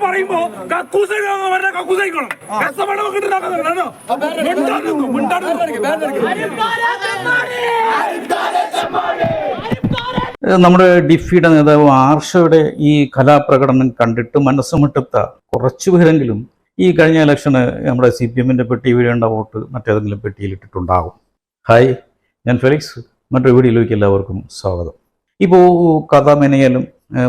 പറയുമ്പോ കക്കൂസൈക്കണം നമ്മുടെ ഡിഫിയുടെ നേതാവ് ആർഷയുടെ ഈ കലാപ്രകടനം കണ്ടിട്ട് മനസ്സുമുട്ടത്ത കുറച്ചുപേരെങ്കിലും ഈ കഴിഞ്ഞ ഇലക്ഷന് നമ്മുടെ CPM-ന്റെ പെട്ടി വീഴേണ്ട വോട്ട് മറ്റേതെങ്കിലും പെട്ടിയിലിട്ടിട്ടുണ്ടാകും. ഹായ്, ഞാൻ ഫെലിക്സ്. മറ്റൊരു വീഡിയോയിലേക്ക് എല്ലാവർക്കും സ്വാഗതം. ഇപ്പോൾ കഥ മെനയലും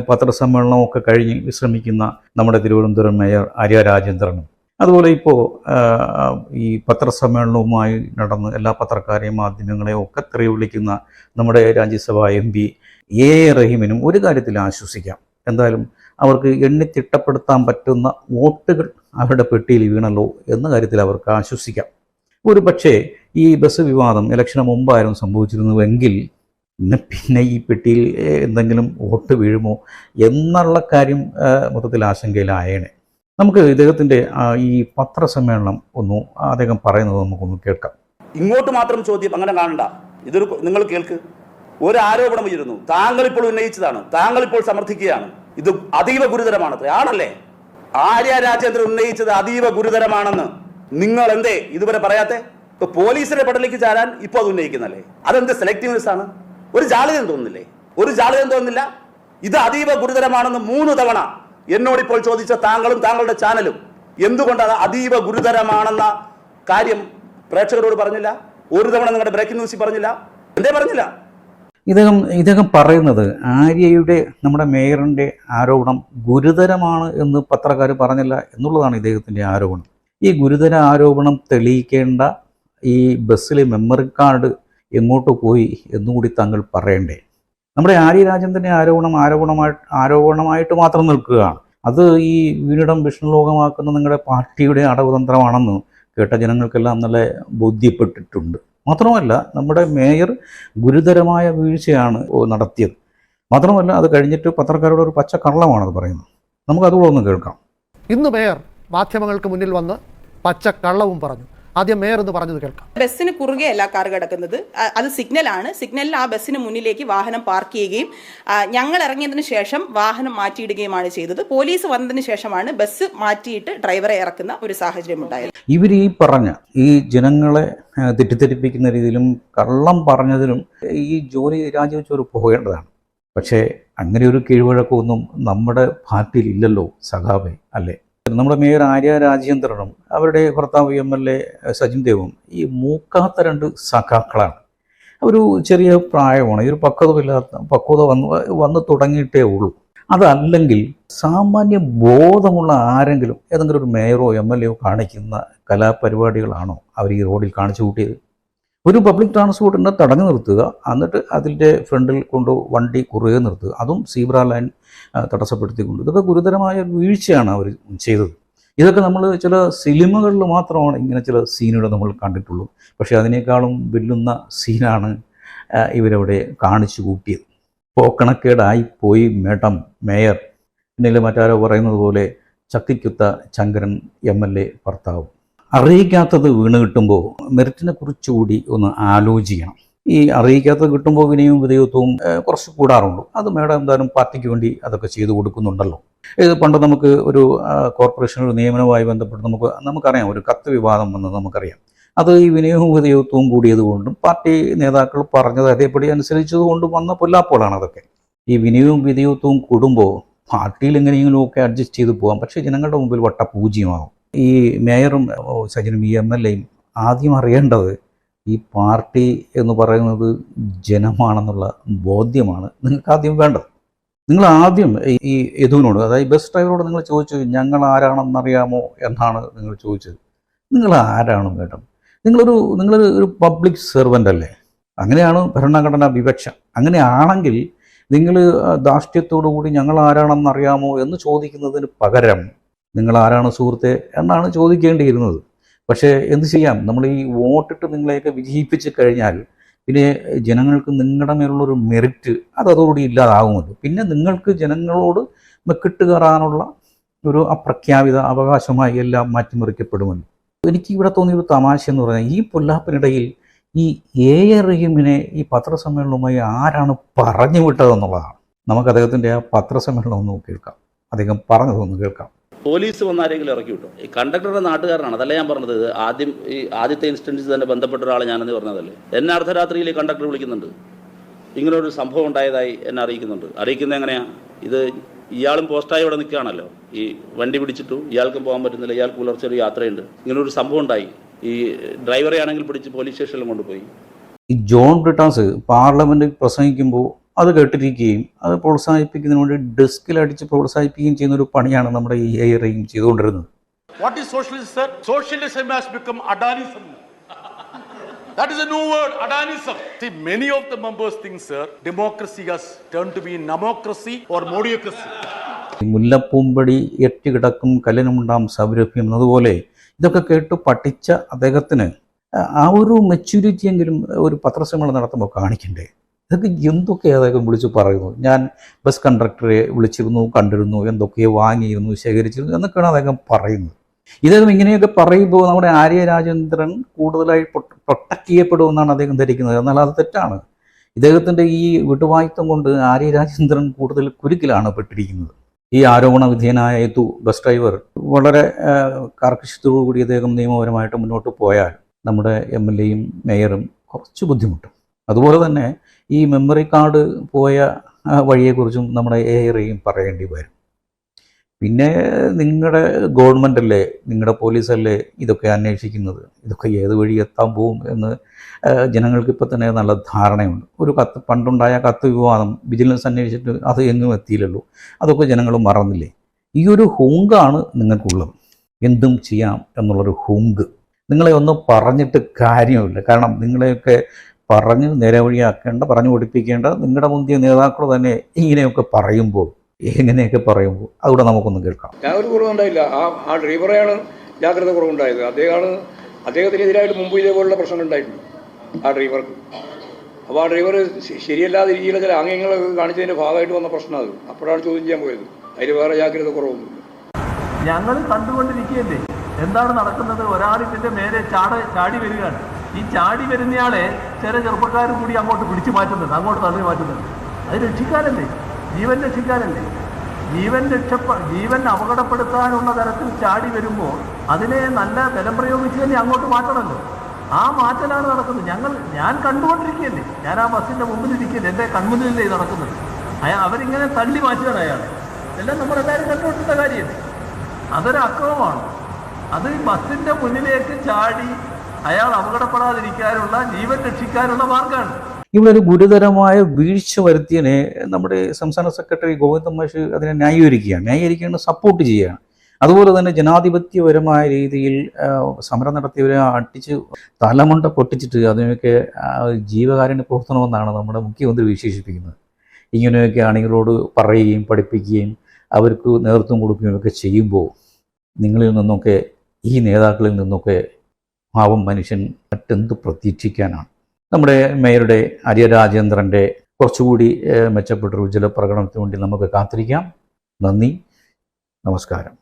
പത്രസമ്മേളനവും ഒക്കെ കഴിഞ്ഞ് വിശ്രമിക്കുന്ന നമ്മുടെ തിരുവനന്തപുരം മേയർ ആര്യ രാജേന്ദ്രനും അതുപോലെ ഇപ്പോൾ ഈ പത്രസമ്മേളനവുമായി നടന്ന് എല്ലാ പത്രക്കാരെയും മാധ്യമങ്ങളെയും ഒക്കെ തെറി വിളിക്കുന്ന നമ്മുടെ രാജ്യസഭാ MP A റഹീമിനും ഒരു കാര്യത്തിൽ ആശ്വസിക്കാം. എന്തായാലും അവർക്ക് എണ്ണിത്തിട്ടപ്പെടുത്താൻ പറ്റുന്ന വോട്ടുകൾ അവരുടെ പെട്ടിയിൽ വീണല്ലോ എന്ന കാര്യത്തിൽ അവർക്ക് ആശ്വസിക്കാം. ഒരു പക്ഷേ ഈ ബസ് വിവാദം ഇലക്ഷന് മുമ്പായിരുന്നു സംഭവിച്ചിരുന്നുവെങ്കിൽ പിന്നെ ഈ പെട്ടിയിൽ എന്തെങ്കിലും വോട്ട് വീഴുമോ എന്നുള്ള കാര്യം മൊത്തത്തിൽ ആശങ്കയിലായേനെ. നമുക്ക് ഇദ്ദേഹത്തിൻ്റെ ഈ പത്രസമ്മേളനം അദ്ദേഹം പറയുന്നത് നമുക്കൊന്ന് കേൾക്കാം. ഇങ്ങോട്ട് മാത്രം ചോദ്യം അങ്ങനെ കാണണ്ട. ഇതൊരു നിങ്ങൾ കേൾക്ക്. ഒരു ആരോപണം ഉയരുന്നു, താങ്കൾ ഇപ്പോൾ ഉന്നയിച്ചതാണ്, താങ്കൾ ഇപ്പോൾ സമർത്ഥിക്കുകയാണ്, ഇത് അതീവ ഗുരുതരമാണ്. ആണല്ലേ? ആര്യ രാജേന്ദ്രൻ ഉന്നയിച്ചത് അതീവ ഗുരുതരമാണെന്ന് നിങ്ങൾ എന്തേ ഇതുവരെ പറയാത്തെ? ഇപ്പൊ പോലീസിന്റെ പടലേക്ക് ചാരാൻ ഇപ്പൊ അത് ഉന്നയിക്കുന്നല്ലേ? അതെന്ത് സെലക്റ്റീവ്നെസ് ആണ്? ഒരു ജാള്യതം തോന്നുന്നില്ലേ? ഒരു ജാള്യതം തോന്നുന്നില്ല? ഇത് അതീവ ഗുരുതരമാണെന്ന് 3 തവണ എന്നോടിപ്പോൾ ചോദിച്ച താങ്കളും താങ്കളുടെ ചാനലും എന്തുകൊണ്ട് അത് അതീവ ഗുരുതരമാണെന്ന കാര്യം പ്രേക്ഷകരോട് പറഞ്ഞില്ല? ഒരു തവണ നിങ്ങളുടെ ബ്രേക്കിംഗ് ന്യൂസിൽ പറഞ്ഞില്ല? എന്തേ പറഞ്ഞില്ല? ഇദ്ദേഹം പറയുന്നത് ആര്യയുടെ നമ്മുടെ മേയറിൻ്റെ ആരോപണം ഗുരുതരമാണ് എന്ന് പത്രക്കാർ പറഞ്ഞില്ല എന്നുള്ളതാണ് ഇദ്ദേഹത്തിൻ്റെ ആരോപണം. ഈ ഗുരുതര ആരോപണം തെളിയിക്കേണ്ട ഈ ബസ്സിലെ മെമ്മറി കാർഡ് എങ്ങോട്ട് പോയി എന്നുകൂടി താങ്കൾ പറയണ്ടേ? നമ്മുടെ ആര്യ രാജേന്ദ്രൻ്റെ ആരോപണമായിട്ട് മാത്രം നിൽക്കുകയാണ്. അത് ഈ വീണിടം വിഷ്ണുലോകമാക്കുന്ന നിങ്ങളുടെ പാർട്ടിയുടെ അടവുതന്ത്രമാണെന്ന് കേട്ട ജനങ്ങൾക്കെല്ലാം നല്ല ബോധ്യപ്പെട്ടിട്ടുണ്ട്. മാത്രമല്ല, നമ്മുടെ മേയർ ഗുരുതരമായ വീഴ്ചയാണ് നടത്തിയത്. മാത്രമല്ല, അത് കഴിഞ്ഞിട്ട് പത്രക്കാരോട് ഒരു പച്ച കള്ളമാണത് പറയുന്നത്. നമുക്കതുകൂടെ ഒന്ന് കേൾക്കാം. ഇന്ന് മേയർ മാധ്യമങ്ങൾക്ക് മുന്നിൽ വന്ന് പച്ച കള്ളവും പറഞ്ഞു. ആദ്യം മേയർ എന്ന് പറഞ്ഞത് കേൾക്കാം. ബസ്സിന് കുറുകെയല്ല കാർ കിടക്കുന്നത്, അത് സിഗ്നലാണ്. സിഗ്നലിൽ ആ ബസ്സിന് മുന്നിലേക്ക് വാഹനം പാർക്ക് ചെയ്യുകയും ഞങ്ങൾ ഇറങ്ങിയതിന് ശേഷം വാഹനം മാറ്റിയിടുകയുമാണ് ചെയ്തത്. പോലീസ് വന്നതിന് ശേഷമാണ് ബസ് മാറ്റിയിട്ട് ഡ്രൈവറെ ഇറക്കുന്ന ഒരു സാഹചര്യം ഉണ്ടായത്. ഇവർ ഈ പറഞ്ഞ ഈ ജനങ്ങളെ തെറ്റിദ്ധരിപ്പിക്കുന്ന രീതിയിലും കള്ളം പറഞ്ഞതിലും ഈ ജോലി രാജിവെച്ചവർ പോകേണ്ടതാണ്. പക്ഷേ അങ്ങനെ ഒരു കീഴ്വഴക്കമൊന്നും നമ്മുടെ പാർട്ടിയിൽ ഇല്ലല്ലോ സഖാവേ, അല്ലേ? നമ്മുടെ മേയർ ആര്യ രാജേന്ദ്രനും അവരുടെ ഭർത്താവ് MLA സജിൻ ദേവും ഈ മൂക്കാത്ത 2 സഖാക്കളാണ്. ഒരു ചെറിയ പ്രായമാണ്, ഈ ഒരു പക്വത വന്ന് തുടങ്ങിയിട്ടേ ഉള്ളൂ. അതല്ലെങ്കിൽ സാമാന്യ ബോധമുള്ള ആരെങ്കിലും ഏതെങ്കിലും ഒരു മേയറോ MLA കാണിക്കുന്ന കലാപരിപാടികളാണോ അവർ ഈ റോഡിൽ കാണിച്ചു കൂട്ടിയത്? ഒരു പബ്ലിക് ട്രാൻസ്പോർട്ടിനെ തടഞ്ഞു നിർത്തുക, എന്നിട്ട് അതിൻ്റെ ഫ്രണ്ടിൽ കൊണ്ട് വണ്ടി കുറുകെ നിർത്തുക, അതും സീബ്ര ലൈൻ തടസ്സപ്പെടുത്തിക്കൊണ്ട്. ഇതൊക്കെ ഗുരുതരമായ വീഴ്ചയാണ് അവർ ചെയ്തത്. ഇതൊക്കെ നമ്മൾ ചില സിനിമകളിൽ മാത്രമാണ് ഇങ്ങനെ ചില സീനുകൾ നമ്മൾ കണ്ടിട്ടുള്ളൂ. പക്ഷേ അതിനേക്കാളും വെല്ലുന്ന സീനാണ് ഇവരവിടെ കാണിച്ചു കൂട്ടിയത്. പോക്കണക്കേടായി പോയി മേയർ. പിന്നിൽ മറ്റാരോ പറയുന്നത് പോലെ ചക്കിക്കുത്ത ചങ്കരൻ MLA ഭർത്താവ്. അറിയിക്കാത്തത് വീണ് കിട്ടുമ്പോൾ മെറിറ്റിനെ കുറിച്ചുകൂടി ഒന്ന് ആലോചിക്കണം. ഈ അറിയിക്കാത്തത് കിട്ടുമ്പോൾ വിനയവും വിധേയത്വവും കുറച്ച് കൂടാറുണ്ട്. അത് മേഡം എന്തായാലും പാർട്ടിക്ക് വേണ്ടി അതൊക്കെ ചെയ്തു കൊടുക്കുന്നുണ്ടല്ലോ. ഇത് പണ്ട് നമുക്ക് ഒരു കോർപ്പറേഷൻ ഒരു നിയമനവുമായി ബന്ധപ്പെട്ട് നമുക്കറിയാം, ഒരു കത്ത് വിവാദം വന്നത് നമുക്കറിയാം. അത് ഈ വിനയവും വിധേയത്വവും കൂടിയതുകൊണ്ടും പാർട്ടി നേതാക്കൾ പറഞ്ഞത് അതേപടി അനുസരിച്ചതുകൊണ്ടും വന്ന പൊല്ലാപ്പോളാണ് അതൊക്കെ. ഈ വിനയവും വിധേയത്വവും കൂടുമ്പോൾ പാർട്ടിയിൽ എങ്ങനെയെങ്കിലുമൊക്കെ അഡ്ജസ്റ്റ് ചെയ്ത് പോകാം. പക്ഷേ ജനങ്ങളുടെ മുമ്പിൽ വട്ടപൂജ്യമാകും. ഈ മേയറും സജിനും ഈ MLAയും ആദ്യം അറിയേണ്ടത് ഈ പാർട്ടി എന്ന് പറയുന്നത് ജനമാണെന്നുള്ള ബോധ്യമാണ് നിങ്ങൾക്ക് ആദ്യം വേണ്ടത്. നിങ്ങൾ ആദ്യം ഈ യദുവിനോട്, അതായത് ബസ് ഡ്രൈവറോട് നിങ്ങൾ ചോദിച്ചു ഞങ്ങൾ ആരാണെന്നറിയാമോ എന്നാണ് നിങ്ങൾ ചോദിച്ചത്. നിങ്ങൾ ആരാണ് മേഡം? നിങ്ങളൊരു പബ്ലിക് സെർവൻ്റ് അല്ലേ? അങ്ങനെയാണ് ഭരണഘടനാ വിവക്ഷ. അങ്ങനെയാണെങ്കിൽ നിങ്ങൾ ധാർഷ്ട്യത്തോടു കൂടി ഞങ്ങൾ ആരാണെന്നറിയാമോ എന്ന് ചോദിക്കുന്നതിന് പകരം നിങ്ങൾ ആരാണ് സുഹൃത്തെ എന്നാണ് ചോദിക്കേണ്ടിയിരുന്നത്. പക്ഷേ എന്ത് ചെയ്യാം, നമ്മൾ ഈ വോട്ടിട്ട് നിങ്ങളെയൊക്കെ വിജയിപ്പിച്ച് കഴിഞ്ഞാൽ പിന്നെ ജനങ്ങൾക്ക് നിങ്ങളുടെ മേലുള്ളൊരു മെറിറ്റ് അതോടുകൂടി ഇല്ലാതാകുമല്ലോ. പിന്നെ നിങ്ങൾക്ക് ജനങ്ങളോട് മെക്കിട്ട് കയറാനുള്ള ഒരു അപ്രഖ്യാപിത അവകാശമായി എല്ലാം മാറ്റിമറിക്കപ്പെടുമല്ലോ. എനിക്ക് ഇവിടെ തോന്നിയൊരു തമാശ എന്ന് പറഞ്ഞാൽ, ഈ പൊല്ലാപ്പിനിടയിൽ ഈ എ റഹീമിനെ ഈ പത്രസമ്മേളനവുമായി ആരാണ് പറഞ്ഞു വിട്ടതെന്നുള്ളതാണ്. നമുക്ക് അദ്ദേഹത്തിൻ്റെ ആ പത്രസമ്മേളനം ഒന്ന് കേൾക്കാം, അദ്ദേഹം പറഞ്ഞതൊന്ന് കേൾക്കാം. പോലീസ് വന്ന് ആരെങ്കിലും ഇറക്കി വിട്ടോ? ഈ കണ്ടക്ടറുടെ നാട്ടുകാരനാണ്, അതല്ല ഞാൻ പറഞ്ഞത്. ആദ്യത്തെ ഇൻസ്റ്റൻസിൽ തന്നെ ബന്ധപ്പെട്ട ഒരാളെ ഞാനെന്ന് പറഞ്ഞതല്ലേ. എന്നെ അർദ്ധരാത്രിയിൽ കണ്ടക്ടർ വിളിക്കുന്നുണ്ട്, ഇങ്ങനൊരു സംഭവം ഉണ്ടായതായി എന്നെ അറിയിക്കുന്നുണ്ട്. അറിയിക്കുന്നത് എങ്ങനെയാണ്? ഇത് ഇയാളും പോസ്റ്റായി ഇവിടെ നിൽക്കുകയാണല്ലോ, ഈ വണ്ടി പിടിച്ചിട്ടു, ഇയാൾക്കും പോകാൻ പറ്റുന്നില്ല, ഇയാൾക്ക് പുലർച്ചെ ഒരു യാത്രയുണ്ട്, ഇങ്ങനൊരു സംഭവം ഉണ്ടായി. ഈ ഡ്രൈവറെ ആണെങ്കിൽ പിടിച്ച് പോലീസ് സ്റ്റേഷനിൽ കൊണ്ടുപോയി. ഈ ജോൺ ബ്രിട്ടാസ് പാർലമെന്റിൽ പ്രസംഗിക്കുമ്പോൾ അത് കേട്ടിരിക്കുകയും അത് പ്രോത്സാഹിപ്പിക്കുന്നതിന് വേണ്ടി ഡെസ്കിലടിച്ച് പ്രോത്സാഹിപ്പിക്കുകയും ചെയ്യുന്ന ഒരു പണിയാണ് നമ്മുടെ ഈ എ റഹീം ചെയ്തുകൊണ്ടിരുന്നത്. What is socialism, sir? Socialism has become Adanism. That is a new word, Adanism. See, many of the members think, sir, democracy has turned to be namocracy or modiocracy. മുല്ലപ്പൂമ്പടി എട്ടികിടക്കും കല്ലിനുമുണ്ടാം സൗരഭ്യം എന്നതുപോലെ ഇതൊക്കെ കേട്ട് പഠിച്ച അദ്ദേഹത്തിന് ആ ഒരു മെച്യൂരിറ്റി എങ്കിലും ഒരു പത്രസമ്മേളനം നടത്തുമ്പോൾ കാണിക്കണ്ടേ? ഇതൊക്കെ എന്തൊക്കെയാണ് അദ്ദേഹം വിളിച്ചു പറയുന്നു. ഞാൻ ബസ് കണ്ടക്ടറെ വിളിച്ചിരുന്നു, കണ്ടിരുന്നു, എന്തൊക്കെയോ വാങ്ങിയിരുന്നു, ശേഖരിച്ചിരുന്നു എന്നൊക്കെയാണ് അദ്ദേഹം പറയുന്നത്. ഇദ്ദേഹം ഇങ്ങനെയൊക്കെ പറയുമ്പോൾ നമ്മുടെ ആര്യ രാജേന്ദ്രൻ കൂടുതലായി പ്രൊട്ടക്ട് ചെയ്യപ്പെടുമെന്നാണ് അദ്ദേഹം ധരിക്കുന്നത്. എന്നാൽ അത് തെറ്റാണ്. ഇദ്ദേഹത്തിൻ്റെ ഈ വിട്ടുവായ്ത്വം കൊണ്ട് ആര്യ രാജേന്ദ്രൻ കൂടുതൽ കുരുക്കിലാണ് പെട്ടിരിക്കുന്നത്. ഈ ആരോപണ വിധേയനായ ബസ് ഡ്രൈവർ വളരെ കാർക്കശ്യത്തോടുകൂടി അദ്ദേഹം നിയമപരമായിട്ട് മുന്നോട്ട് പോയാൽ നമ്മുടെ MLA-യും മേയറും കുറച്ച് ബുദ്ധിമുട്ടും. അതുപോലെ തന്നെ ഈ മെമ്മറി കാർഡ് പോയ വഴിയെക്കുറിച്ചും നമ്മുടെ എ റഹീം പറയേണ്ടി വരും. പിന്നെ നിങ്ങളുടെ ഗവൺമെൻറ് അല്ലേ, നിങ്ങളുടെ പോലീസല്ലേ ഇതൊക്കെ അന്വേഷിക്കുന്നത്, ഇതൊക്കെ ഏത് വഴി എത്താൻ പോകും എന്ന് ജനങ്ങൾക്ക് ഇപ്പോൾ തന്നെ നല്ല ധാരണയുണ്ട്. ഒരു പണ്ടുണ്ടായ കത്ത് വിവാദം വിജിലൻസ് അന്വേഷിച്ചിട്ട് അത് എങ്ങും എത്തിയില്ലല്ലോ, അതൊക്കെ ജനങ്ങൾ മറന്നില്ലേ? ഈ ഒരു ഹുങ്കാണ് നിങ്ങൾക്കുള്ളത്, എന്തും ചെയ്യാം എന്നുള്ളൊരു ഹുങ്ക്. നിങ്ങളെ ഒന്നും പറഞ്ഞിട്ട് കാര്യമില്ല. കാരണം നിങ്ങളെയൊക്കെ പറഞ്ഞ് നേരെവഴിയാക്കേണ്ട, പറഞ്ഞു പഠിപ്പിക്കേണ്ട നിങ്ങളുടെ മുന്തിയ നേതാക്കൾ തന്നെ ഇങ്ങനെയൊക്കെ പറയുമ്പോൾ, എങ്ങനെയൊക്കെ പറയുമ്പോൾ അതുകൂടെ നമുക്കൊന്ന് കേൾക്കാം. ഞാൻ ഒരു കുറവുണ്ടായില്ല. ആ ഡ്രൈവറെയാണ് ജാഗ്രത കുറവുണ്ടായത്. അദ്ദേഹത്തിനെതിരായിട്ട് മുമ്പ് ഇതേപോലുള്ള പ്രശ്നങ്ങൾ ഉണ്ടായിട്ടുണ്ട് ആ ഡ്രൈവർക്ക്. അപ്പോൾ ആ ഡ്രൈവർ ശരിയല്ലാതെ രീതിയിലുള്ള ചില ആംഗ്യങ്ങൾ കാണിച്ചതിൻ്റെ ഭാഗമായിട്ട് വന്ന പ്രശ്നം അത്. അപ്പോഴാണ് ചോദ്യം ചെയ്യാൻ പോയത്. അതിൽ വേറെ ജാഗ്രത കുറവൊന്നുമില്ല. ഞങ്ങൾ കണ്ടുകൊണ്ടിരിക്കുകയല്ലേ എന്താണ് നടക്കുന്നത്. ഒരാളിൻ്റെ മേലെ ചാടി വരികയാണ്. ഈ ചാടി വരുന്നയാളെ ചില ചെറുപ്പക്കാരും കൂടി അങ്ങോട്ട് പിടിച്ചു മാറ്റുന്നുണ്ട്, അങ്ങോട്ട് തള്ളി മാറ്റുന്നുണ്ട്. അത് രക്ഷിക്കാനല്ലേ, ജീവൻ രക്ഷിക്കാനല്ലേ. ജീവൻ അപകടപ്പെടുത്താനുള്ള തരത്തിൽ ചാടി വരുമ്പോൾ അതിനെ നല്ല ബലം പ്രയോഗിച്ച് തന്നെ അങ്ങോട്ട് മാറ്റണമല്ലോ. ആ മാറ്റലാണ് നടക്കുന്നത്. ഞാൻ കണ്ടുകൊണ്ടിരിക്കുകയല്ലേ, ഞാൻ ആ ബസ്സിൻ്റെ മുമ്പിലിരിക്കുകയല്ലേ, എൻ്റെ കൺമുന്നിലല്ലേ നടക്കുന്നത്. അവരിങ്ങനെ തള്ളി മാറ്റുകയാണ് അയാളെ. എല്ലാം നമ്മളെല്ലാവരും കണ്ടുകൊണ്ടിരുന്ന കാര്യമല്ലേ. അതൊരു അക്രമമാണ്. അത് ബസ്സിൻ്റെ മുന്നിലേക്ക് ചാടി അയാൾ അപകടപ്പെടാതിരിക്കാനുള്ള, ജീവൻ രക്ഷിക്കാനുള്ള മാർഗമാണ്. ഇവിടെ ഒരു ഗുരുതരമായ വീഴ്ച വരുത്തിയതിനെ നമ്മുടെ സംസ്ഥാന സെക്രട്ടറി ഗോവിന്ദൻ മാഷ് അതിനെ ന്യായീകരിക്കുകയാണ്, സപ്പോർട്ട് ചെയ്യുകയാണ്. അതുപോലെ തന്നെ ജനാധിപത്യപരമായ രീതിയിൽ സമരം നടത്തിയവരെ അടിച്ച് തലമുണ്ട പൊട്ടിച്ചിട്ട് അതിനൊക്കെ ജീവകാരുണ്യ പ്രവർത്തനമെന്നാണ് നമ്മുടെ മുഖ്യമന്ത്രി വിശേഷിപ്പിക്കുന്നത്. ഇങ്ങനെയൊക്കെ അണികളോട് പറയുകയും പഠിപ്പിക്കുകയും അവർക്ക് നേതൃത്വം കൊടുക്കുകയും ഒക്കെ ചെയ്യുമ്പോൾ നിങ്ങളിൽ നിന്നൊക്കെ, ഈ നേതാക്കളിൽ നിന്നൊക്കെ പാവം മനുഷ്യൻ മറ്റെന്ത് പ്രതീക്ഷിക്കാനാണ്? നമ്മുടെ മേയറുടെ ആര്യ രാജേന്ദ്രൻ്റെ കുറച്ചുകൂടി മെച്ചപ്പെട്ട ഉജ്ജ്വല പ്രകടനത്തിന് വേണ്ടി നമുക്ക് കാത്തിരിക്കാം. നന്ദി, നമസ്കാരം.